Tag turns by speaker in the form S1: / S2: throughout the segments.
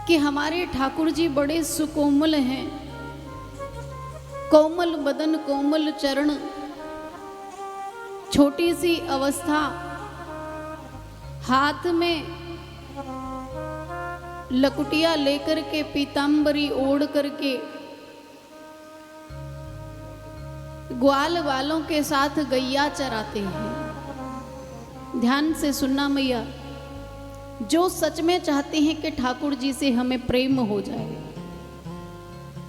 S1: कि हमारे ठाकुर जी बड़े सुकोमल हैं, कोमल बदन कोमल चरण, छोटी सी अवस्था, हाथ में लकुटिया लेकर के पीतांबरी ओढ़ करके ग्वाल वालों के साथ गैया चराते हैं। ध्यान से सुनना मैया, जो सच में चाहते हैं कि ठाकुर जी से हमें प्रेम हो जाए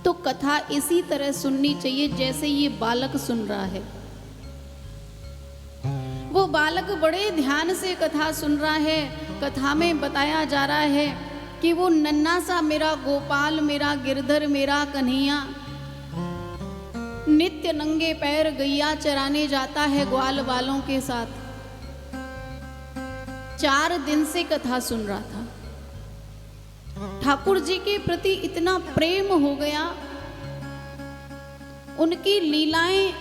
S1: तो कथा इसी तरह सुननी चाहिए जैसे ये बालक सुन रहा है। वो बालक बड़े ध्यान से कथा सुन रहा है। कथा में बताया जा रहा है कि वो नन्हा सा मेरा गोपाल, मेरा गिरधर, मेरा कन्हैया नित्य नंगे पैर गैया चराने जाता है ग्वाल वालों के साथ। 4 दिन से कथा सुन रहा था। ठाकुर जी के प्रति इतना प्रेम हो गया, उनकी लीलाएं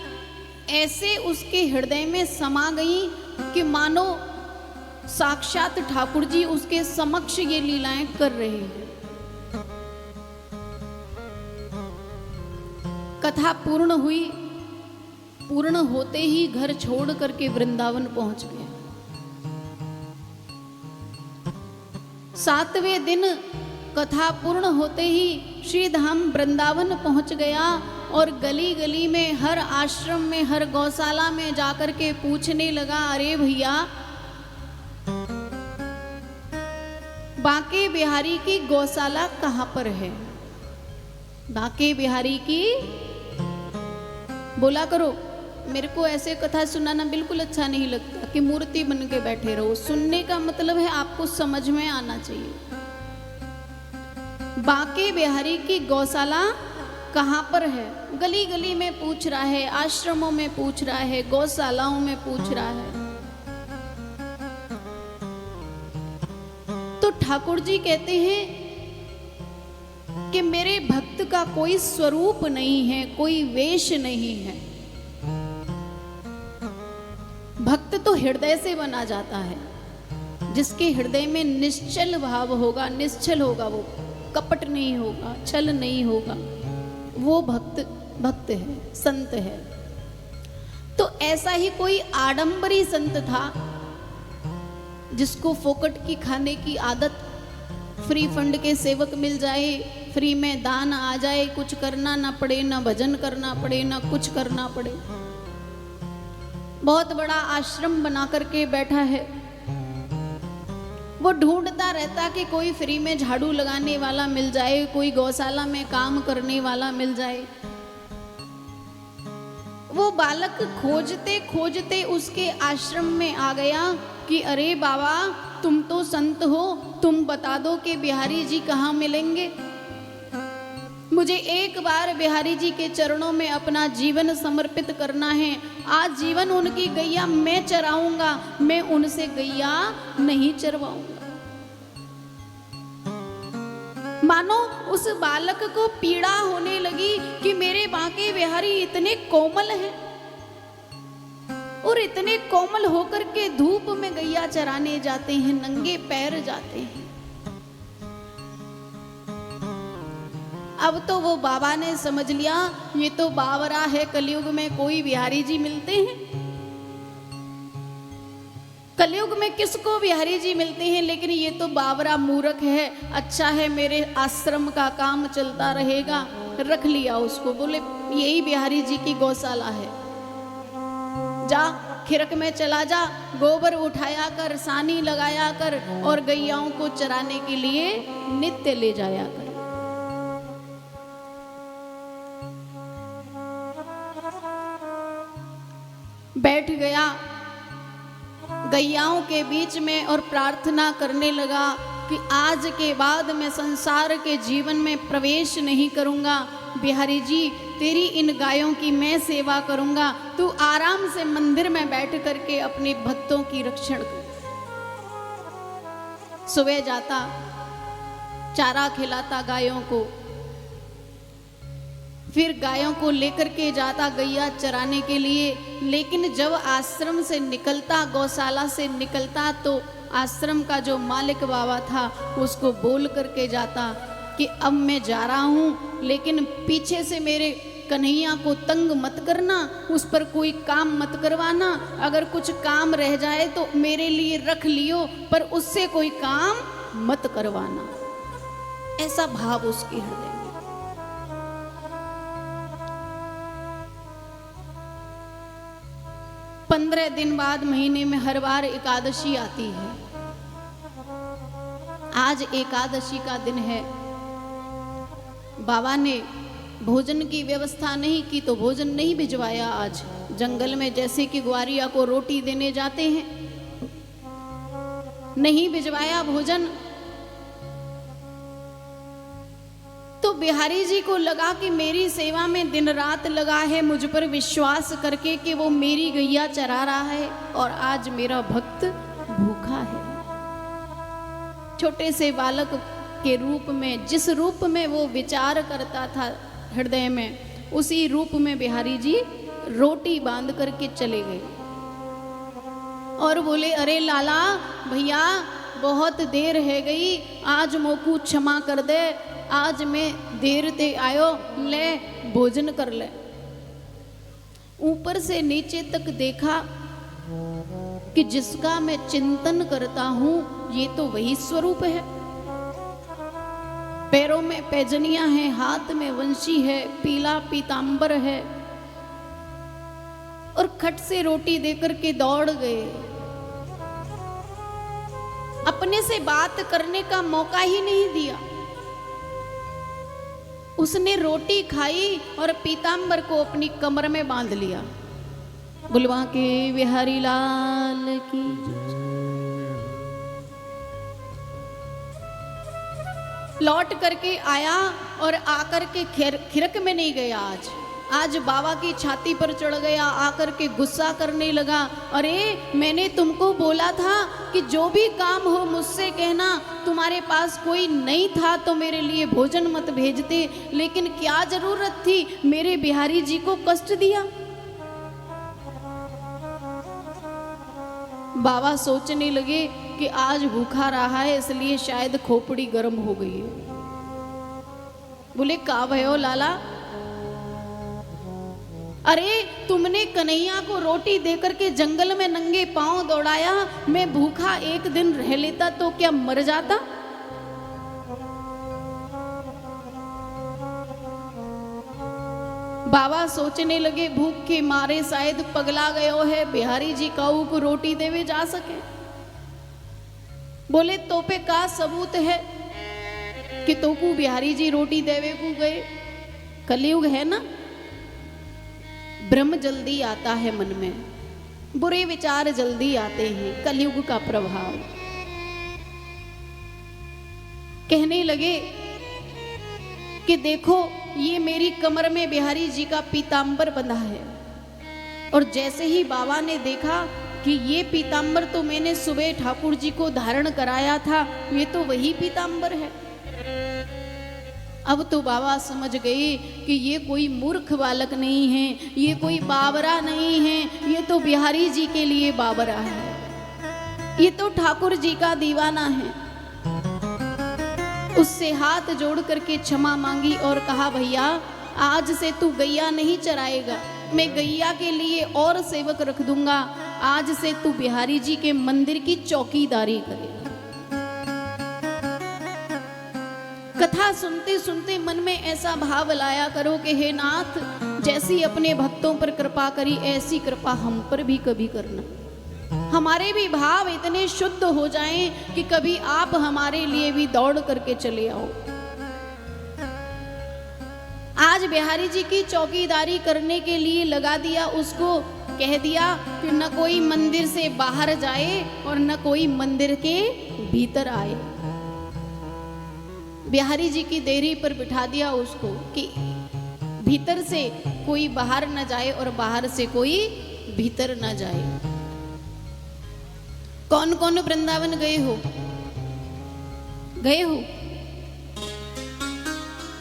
S1: ऐसे उसके हृदय में समा गई कि मानो साक्षात ठाकुर जी उसके समक्ष ये लीलाएं कर रहे हैं। कथा पूर्ण हुई। पूर्ण होते ही घर छोड़ करके वृंदावन पहुंच गया। 7वें दिन कथा पूर्ण होते ही श्री धाम वृंदावन पहुंच गया और गली गली में, हर आश्रम में, हर गौशाला में जाकर के पूछने लगा, अरे भैया बांके बिहारी की गौशाला कहाँ पर है? बांके बिहारी की, बोला करो। मेरे को ऐसे कथा सुनाना बिल्कुल अच्छा नहीं लगता कि मूर्ति बन के बैठे रहो। सुनने का मतलब है आपको समझ में आना चाहिए। बांके बिहारी की गौशाला कहाँ पर है? गली गली में पूछ रहा है, आश्रमों में पूछ रहा है, गौशालाओं में पूछ रहा है। तो ठाकुर जी कहते हैं कि मेरे भक्त का कोई स्वरूप नहीं है, कोई वेश नहीं है। भक्त तो हृदय से बना जाता है। जिसके हृदय में निश्चल भाव होगा, निश्चल होगा, वो कपट नहीं होगा, छल नहीं होगा, वो भक्त है, संत है। तो ऐसा ही कोई आडंबरी संत था जिसको फोकट की खाने की आदत, फ्री फंड के सेवक मिल जाए, फ्री में दान आ जाए, कुछ करना ना पड़े, ना भजन करना पड़े, ना कुछ करना पड़े। बहुत बड़ा आश्रम बना करके बैठा है। वो ढूंढता रहता कि कोई फ्री में झाड़ू लगाने वाला मिल जाए, कोई गौशाला में काम करने वाला मिल जाए। वो बालक खोजते खोजते उसके आश्रम में आ गया कि अरे बाबा, तुम तो संत हो, तुम बता दो कि बिहारी जी कहाँ मिलेंगे। मुझे एक बार बिहारी जी के चरणों में अपना जीवन समर्पित करना है। आज जीवन उनकी गैया मैं चराऊंगा, मैं उनसे गैया नहीं चरवाऊंगा। मानो उस बालक को पीड़ा होने लगी कि मेरे बांके बिहारी इतने कोमल हैं और इतने कोमल होकर के धूप में गैया चराने जाते हैं, नंगे पैर जाते हैं। अब तो वो बाबा ने समझ लिया ये तो बावरा है, कलयुग में कोई बिहारी जी मिलते हैं? कलयुग में किसको बिहारी जी मिलते हैं? लेकिन ये तो बावरा मूर्ख है। अच्छा है, मेरे आश्रम का काम चलता रहेगा। रख लिया उसको। बोले यही बिहारी जी की गौशाला है, जा खिरक में चला जा, गोबर उठाया कर, सानी लगाया कर और गैयाओं को चराने के लिए नित्य ले जाया कर। बैठ गया गैयाओं के बीच में और प्रार्थना करने लगा कि आज के बाद मैं संसार के जीवन में प्रवेश नहीं करूंगा। बिहारी जी, तेरी इन गायों की मैं सेवा करूंगा, तू आराम से मंदिर में बैठ करके अपने भक्तों की रक्षण कर। सुबह जाता, चारा खिलाता गायों को, फिर गायों को लेकर के जाता गैया चराने के लिए। लेकिन जब आश्रम से निकलता, गौशाला से निकलता, तो आश्रम का जो मालिक बाबा था उसको बोल करके जाता कि अब मैं जा रहा हूँ, लेकिन पीछे से मेरे कन्हैया को तंग मत करना, उस पर कोई काम मत करवाना, अगर कुछ काम रह जाए तो मेरे लिए रख लियो, पर उससे कोई काम मत करवाना। ऐसा भाव उसके हृदय में। 15 दिन बाद महीने में हर बार एकादशी आती है। आज एकादशी का दिन है। बाबा ने भोजन की व्यवस्था नहीं की तो भोजन नहीं भिजवाया। आज जंगल में जैसे कि ग्वारिया को रोटी देने जाते हैं, नहीं भिजवाया भोजन। तो बिहारी जी को लगा कि मेरी सेवा में दिन रात लगा है, मुझ पर विश्वास करके कि वो मेरी गैया चरा रहा है और आज मेरा भक्त भूखा है। छोटे से बालक के रूप में, जिस रूप में वो विचार करता था हृदय में, उसी रूप में बिहारी जी रोटी बांध करके चले गए और बोले, अरे लाला भैया बहुत देर है गई, आज मोकू क्षमा कर दे, आज मैं देर ते आयो, ले भोजन कर ले। ऊपर से नीचे तक देखा कि जिसका मैं चिंतन करता हूं ये तो वही स्वरूप है। पैरों में पैजनियां हैं, हाथ में वंशी है, पीला पीतांबर है, और खट से रोटी देकर के दौड़ गए। अपने से बात करने का मौका ही नहीं दिया। उसने रोटी खाई और पीतांबर को अपनी कमर में बांध लिया। बुलवा के बिहारी लाल की। लौट करके आया और आकर के खिरक में नहीं गया। आज बाबा की छाती पर चढ़ गया, आकर के गुस्सा करने लगा, अरे मैंने तुमको बोला था कि जो भी काम हो मुझसे कहना, तुम्हारे पास कोई नहीं था तो मेरे लिए भोजन मत भेजते, लेकिन क्या जरूरत थी मेरे बिहारी जी को कष्ट दिया। बाबा सोचने लगे कि आज भूखा रहा है इसलिए शायद खोपड़ी गर्म हो गई है। बोले, का भयो लाला? अरे तुमने कन्हैया को रोटी देकर के जंगल में नंगे पांव दौड़ाया, मैं भूखा एक दिन रह लेता तो क्या मर जाता? बाबा सोचने लगे, भूख के मारे शायद पगला गयो है, बिहारी जी काऊ को रोटी देवे जा सके। बोले, तो पे का सबूत है कि तोकू बिहारी जी रोटी देवे को गए? कलयुग है ना, भ्रम जल्दी आता है मन में, बुरे विचार जल्दी आते हैं, कलयुग का प्रभाव। कहने लगे कि देखो ये मेरी कमर में बिहारी जी का पीतांबर बंधा है, और जैसे ही बाबा ने देखा कि ये पीतांबर तो मैंने सुबह ठाकुर जी को धारण कराया था, ये तो वही पीतांबर है। अब तो बाबा समझ गए कि ये कोई मूर्ख बालक नहीं है, ये कोई बाबरा नहीं है, ये तो बिहारी जी के लिए बाबरा है, ये तो ठाकुर जी का दीवाना है। उससे हाथ जोड़ करके क्षमा मांगी और कहा, भैया आज से तू गैया नहीं चराएगा, मैं गैया के लिए और सेवक रख दूंगा, आज से तू बिहारी जी के मंदिर की चौकीदारी करे। कथा सुनते सुनते मन में ऐसा भाव लाया करो कि हे नाथ, जैसी अपने भक्तों पर कृपा करी ऐसी कृपा हम पर भी कभी करना। हमारे भी भाव इतने शुद्ध हो जाएं कि कभी आप हमारे लिए भी दौड़ करके चले आओ। आज बिहारी जी की चौकीदारी करने के लिए लगा दिया, उसको कह दिया कि न कोई मंदिर से बाहर जाए और न कोई मंदिर के भीतर आए। बिहारी जी की देरी पर बिठा दिया उसको कि भीतर से कोई बाहर न जाए और बाहर से कोई भीतर न जाए। कौन कौन वृंदावन गए हो? गए हो?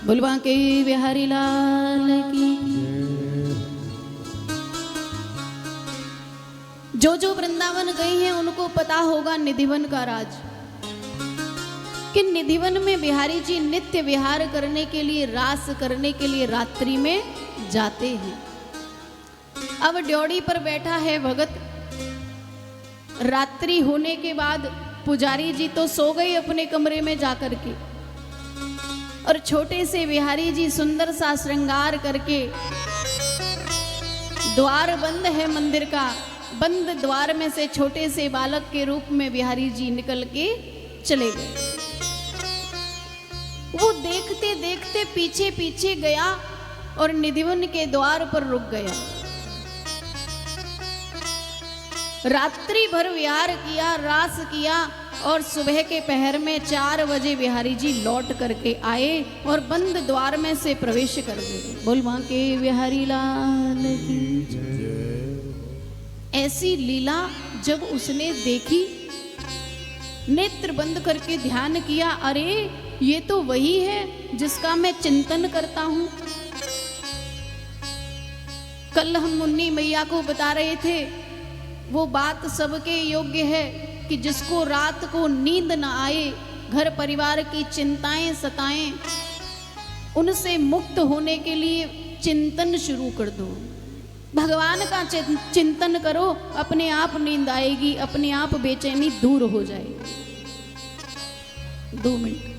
S1: बुलवा के बिहारी लाल की। जो वृंदावन गए हैं उनको पता होगा निधिवन का राज, कि निधिवन में बिहारी जी नित्य विहार करने के लिए, रास करने के लिए रात्रि में जाते हैं। अब ड्योढ़ी पर बैठा है भगत। रात्रि होने के बाद पुजारी जी तो सो गए अपने कमरे में जाकर के, और छोटे से बिहारी जी सुंदर सा श्रृंगार करके, द्वार बंद है मंदिर का, बंद द्वार में से छोटे से बालक के रूप में बिहारी जी निकल के चले गए। वो देखते देखते पीछे पीछे गया और निधिवन के द्वार पर रुक गया। रात्रि भर विहार किया, रास किया, और सुबह के पहर में 4 बजे बिहारी जी लौट करके आए और बंद द्वार में से प्रवेश कर गए। बोल वहां के बिहारी लाल की जय। ऐसी लीला जब उसने देखी, नेत्र बंद करके ध्यान किया, अरे ये तो वही है जिसका मैं चिंतन करता हूं। कल हम मुन्नी मैया को बता रहे थे, वो बात सबके योग्य है कि जिसको रात को नींद न आए, घर परिवार की चिंताएं सताएं, उनसे मुक्त होने के लिए चिंतन शुरू कर दो। भगवान का चिंतन करो, अपने आप नींद आएगी, अपने आप बेचैनी दूर हो जाएगी। 2 मिनट।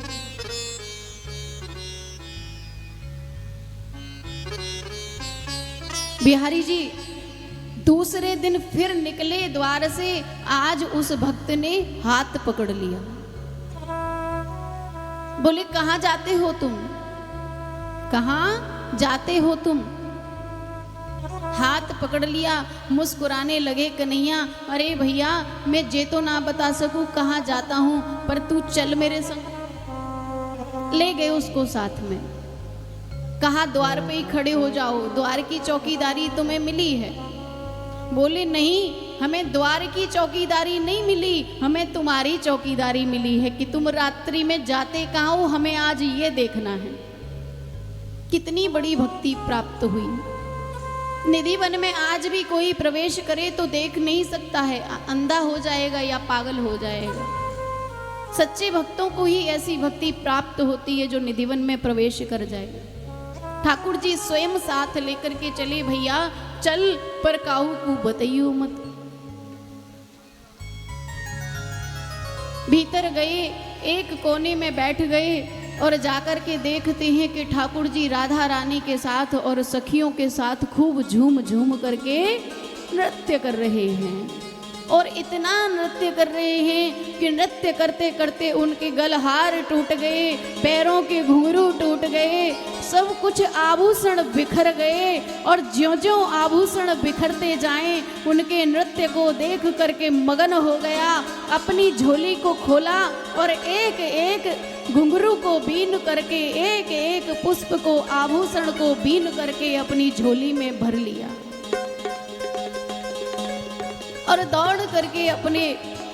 S1: बिहारी जी दूसरे दिन फिर निकले द्वार से। आज उस भक्त ने हाथ पकड़ लिया। बोले कहां जाते हो तुम, कहां जाते हो तुम? हाथ पकड़ लिया, मुस्कुराने लगे कन्हैया, अरे भैया मैं जे तो ना बता सकूं कहां जाता हूं, पर तू चल मेरे संग। ले गए उसको साथ में। कहा द्वार पे ही खड़े हो जाओ, द्वार की चौकीदारी तुम्हें मिली है। बोले नहीं, हमें द्वार की चौकीदारी नहीं मिली, हमें तुम्हारी चौकीदारी मिली है कि तुम रात्रि में जाते कहाँ हो, हमें आज ये देखना है। कितनी बड़ी भक्ति प्राप्त हुई। निधिवन में आज भी कोई प्रवेश करे तो देख नहीं सकता है, अंधा हो जाएगा या पागल हो जाएगा। सच्चे भक्तों को ही ऐसी भक्ति प्राप्त होती है जो निधिवन में प्रवेश कर जाए। ठाकुर जी स्वयं साथ लेकर के चले, भैया चल पर काहू को बताइयो मत। भीतर गए, एक कोने में बैठ गए और जाकर के देखते हैं कि ठाकुर जी राधा रानी के साथ और सखियों के साथ खूब झूम झूम करके नृत्य कर रहे हैं। और इतना नृत्य कर रहे हैं कि नृत्य करते करते उनके गलहार टूट गए, पैरों के घुंघरू टूट गए, सब कुछ आभूषण बिखर गए। और ज्यों-ज्यों आभूषण बिखरते जाएं, उनके नृत्य को देख करके मगन हो गया। अपनी झोली को खोला और एक एक घुंघरू को बीन करके, एक एक पुष्प को, आभूषण को बीन करके अपनी झोली में भर लिया और दौड़ करके अपने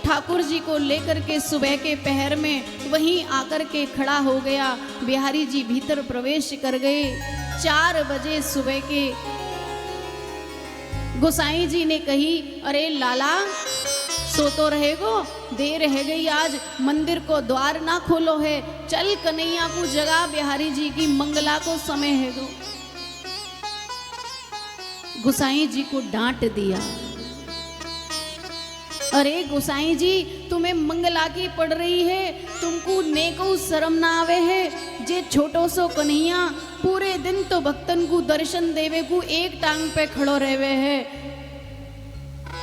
S1: ठाकुर जी को लेकर के सुबह के पहर में वहीं आकर के खड़ा हो गया। बिहारी जी भीतर प्रवेश कर गए। 4 बजे सुबह के गोसाई जी ने कही, अरे लाला सो तो रहेगो, देर रह गई, आज मंदिर को द्वार ना खोलो है, चल कन्हैया को जगा, बिहारी जी की मंगला को समय है गो। गोसाई जी को डांट दिया, अरे गोसाई जी तुम्हें मंगला की पड़ रही है, तुमको नेको शर्म ना आवे है। जे छोटो सो कन्हैया पूरे दिन तो भक्तन को दर्शन देवे को एक टांग पे खड़ो रहवे है,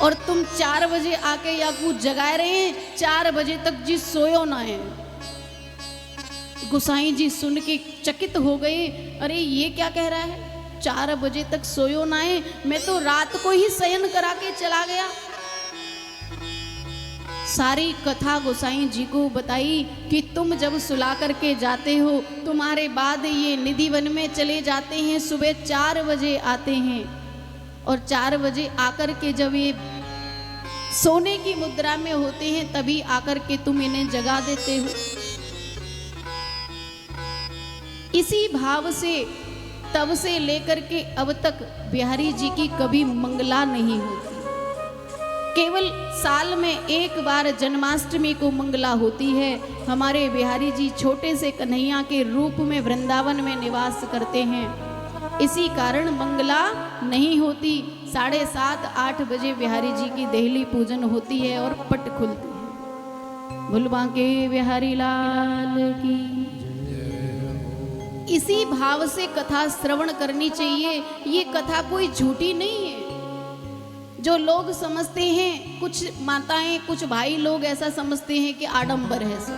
S1: और तुम 4 बजे आके या को जगाए रहे हैं, 4 बजे तक जी सोयो ना है। गोसाई जी सुन के चकित हो गए, अरे ये क्या कह रहा है, 4 बजे तक सोयो ना है, मैं तो रात को ही शयन करा के चला गया। सारी कथा गोसाई जी को बताई कि तुम जब सुला करके जाते हो, तुम्हारे बाद ये निधिवन में चले जाते हैं, सुबह 4 बजे आते हैं, और 4 बजे आकर के जब ये सोने की मुद्रा में होते हैं तभी आकर के तुम इन्हें जगा देते हो। इसी भाव से तब से लेकर के अब तक बिहारी जी की कभी मंगला नहीं होती। केवल साल में एक बार जन्माष्टमी को मंगला होती है। हमारे बिहारी जी छोटे से कन्हैया के रूप में वृंदावन में निवास करते हैं, इसी कारण मंगला नहीं होती। 7:30-8 बजे बिहारी जी की देहली पूजन होती है और पट खुलती है। भुलवा के बिहारी लाल की। इसी भाव से कथा श्रवण करनी चाहिए। ये कथा कोई झूठी नहीं है। जो लोग समझते हैं, कुछ माताएं कुछ भाई लोग ऐसा समझते हैं कि आडंबर है सब।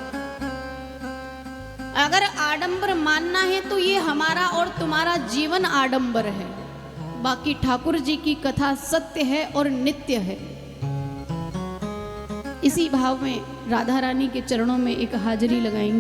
S1: अगर आडंबर मानना है तो ये हमारा और तुम्हारा जीवन आडंबर है। बाकी ठाकुर जी की कथा सत्य है और नित्य है। इसी भाव में राधा रानी के चरणों में एक हाजिरी लगाएंगे।